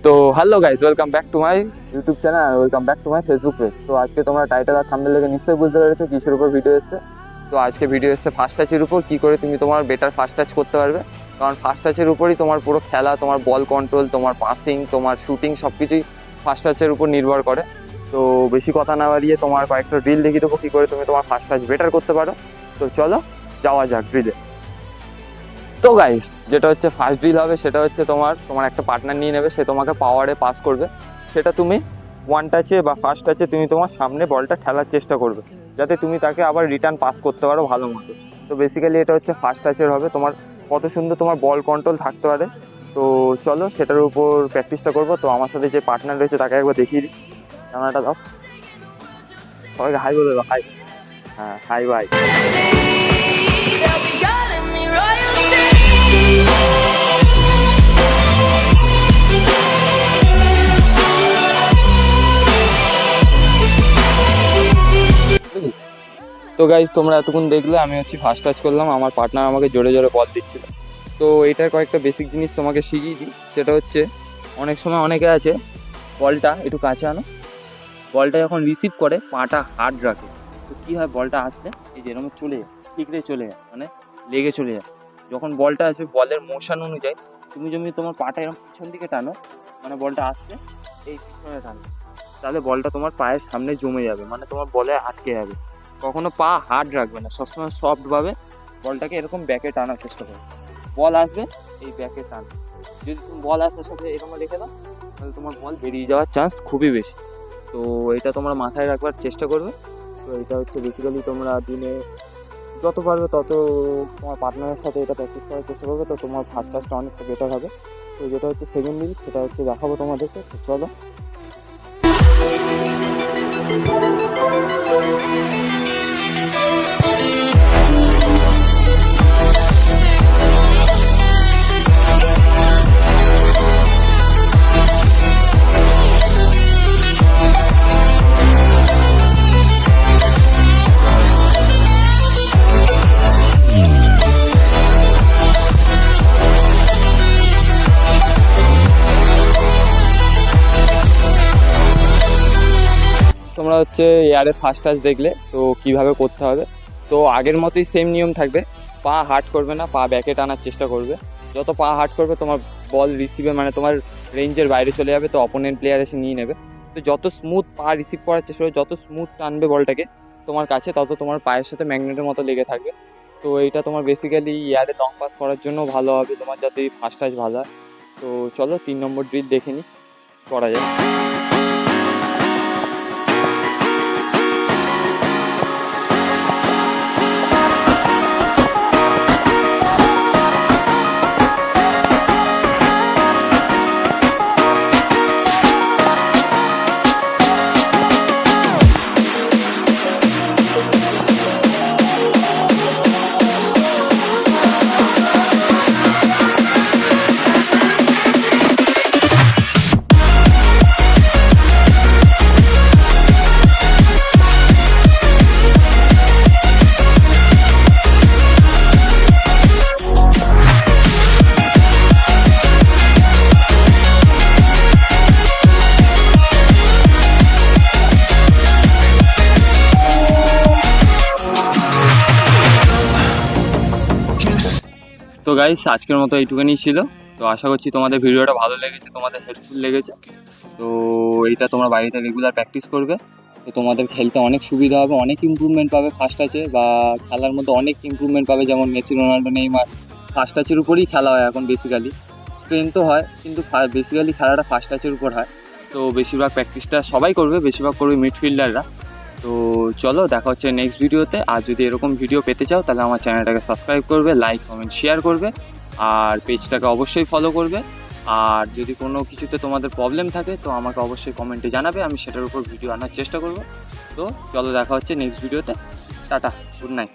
তো hello guys, welcome back to my YouTube channel আর welcome back to my Facebook page. তো আজকে তোমরা টাইটেল আর থাম্বনেল দেখে নিশ্চয়ই বুঝতে পেরেছো কিসের উপর ভিডিও এসছে। তো আজকে ভিডিও এসছে ফার্স্ট টাচের উপর, কী করে তুমি তোমার বেটার ফার্স্ট টাচ করতে পারবে। কারণ ফার্স্ট টাচের উপরই তোমার পুরো খেলা, তোমার বল কন্ট্রোল, তোমার পাসিং, তোমার শুটিং সব কিছুই ফার্স্ট টাচের উপর নির্ভর করে। তো বেশি কথা না বাড়িয়ে তোমার কয়েকটা ড্রিল দেখিয়ে দেবো কী করে তুমি তোমার ফার্স্ট টাচ বেটার করতে পারো। তো চলো যাওয়া যাক ড্রিলে। তো গাইস, যেটা হচ্ছে ফার্স্ট ড্রিল হবে সেটা হচ্ছে তোমার একটা পার্টনার নিয়ে নেবে, সে তোমাকে পাওয়ারে পাস করবে। সেটা তুমি ওয়ান টাচে বা ফার্স্ট টাচে তুমি তোমার সামনে বলটা খেলার চেষ্টা করবে, যাতে তুমি তাকে আবার রিটার্ন পাস করতে পারো ভালো মতো। তো বেসিক্যালি এটা হচ্ছে ফার্স্ট টাচের হবে, তোমার কত সুন্দর তোমার বল কন্ট্রোল থাকতে পারে। তো চলো সেটার উপর প্র্যাকটিসটা করবো। তো আমার সাথে যে পার্টনার রয়েছে তাকে একবার দেখিয়ে দিই। ক্যামেরাটা দাও, সবাইকে হাই বলে দাও। হাই। হ্যাঁ, হাই ভাই। তো গাইজ, তোমরা এতক্ষণ দেখলে আমি ফার্স্ট টাচ করলাম, আমার পার্টনার আমাকে জোরে জোরে বল দিচ্ছিল। তো এটার কয়েকটা বেসিক জিনিস তোমাকে শিখিয়ে দিই। সেটা হচ্ছে, অনেক সময় অনেকে আছে বলটা একটু কাছে আনো, বলটা যখন রিসিভ করে পাটা হার্ড রাখে, তো কী হয়, বলটা আসলে এই যে এরকম চলে যায়, ঠিকরে চলে যায়, মানে লেগে চলে যায়। যখন বলটা আসবে বলের মোশন অনুযায়ী তুমি যদি তোমার পাটা এরকম পিছন দিকে টানো, মানে বলটা আসবে এই পিছনে টানো, তাহলে বলটা তোমার পায়ের সামনে জমে যাবে, মানে তোমার বলে আটকে যাবে। কখনো পা হার্ড রাখবে না, সবসময় সফটভাবে বলটাকে এরকম ব্যাকে টানার চেষ্টা করবে। বল আসবে এই ব্যাকে টান, যদি তুমি বল আসার সাথে এরকম রেখে দাও তাহলে তোমার বল বেরিয়ে যাওয়ার চান্স খুবই বেশি। তো এটা তোমরা মাথায় রাখবার চেষ্টা করবে। তো এটা হচ্ছে বেসিক্যালি তোমরা দিনে যত পারবে তত তোমার পার্টনারের সাথে এটা প্র্যাকটিস করার চেষ্টা করবে, তো তোমার ফার্স্ট টাচটা অনেকটা বেটার হবে। তো যেটা হচ্ছে সেকেন্ড দিন, সেটা হচ্ছে দেখাবো তোমাদেরকে। তো চলো। তোমরা হচ্ছে এয়ারে ফার্স্ট টাচ দেখলে, তো কিভাবে করতে হবে। তো আগের মতোই সেম নিয়ম থাকবে, পা হার্ড করবে না, পা ব্যাকে টানার চেষ্টা করবে। যত পা হার্ড করবে তোমার বল রিসিভে, মানে তোমার রেঞ্জের বাইরে চলে যাবে, তো অপোনেন্ট প্লেয়ার এসে নিয়ে নেবে। তো যত স্মুথ পা রিসিভ করার চেষ্টা করবে, যত স্মুথ টানবে বলটাকে তোমার কাছে, তত তোমার পায়ের সাথে ম্যাগনেটের মতো লেগে থাকবে। তো এইটা তোমার বেসিক্যালি এয়ারে লং পাস করার জন্য ভালো হবে, তোমার যাতে ফার্স্ট টাচ ভালো হয়। তো চলো 3 নম্বর ড্রিল দেখে নিই, করা যায়। তো গাইস, আজকের মতো এইটুখানি ছিল। তো আশা করছি তোমাদের ভিডিওটা ভালো লেগেছে, তোমাদের হেল্পফুল লেগেছে। তো এইটা তোমরা বাড়িতে রেগুলার প্র্যাকটিস করবে, তো তোমাদের খেলতে অনেক সুবিধা হবে, অনেক ইমপ্রুভমেন্ট পাবে ফার্স্ট টাচে, বা খেলার মধ্যে অনেক ইমপ্রুভমেন্ট পাবে। যেমন মেসি, রোনাল্ডো, নেইমার ফার্স্ট টাচের উপরেই খেলা হয় এখন বেসিক্যালি। স্ট্রেন তো হয়, কিন্তু বেসিক্যালি খেলাটা ফার্স্ট টাচের উপর হয়। তো বেশিরভাগ প্র্যাকটিসটা সবাই করবে, বেশিরভাগ করবে মিডফিল্ডাররা। তো চলো, দেখা হচ্ছে নেক্সট ভিডিওতে। আর যদি এরকম ভিডিও পেতে চাও তাহলে আমার চ্যানেলটাকে সাবস্ক্রাইব করবে, লাইক কমেন্ট শেয়ার করবে, আর পেজটাকে অবশ্যই ফলো করবে। আর যদি কোনো কিছুতে তোমাদের প্রবলেম থাকে তো আমাকে অবশ্যই কমেন্টে জানাবে, আমি সেটার উপর ভিডিও আনার চেষ্টা করব। তো চলো, দেখা হচ্ছে নেক্সট ভিডিওতে। Tata, good night.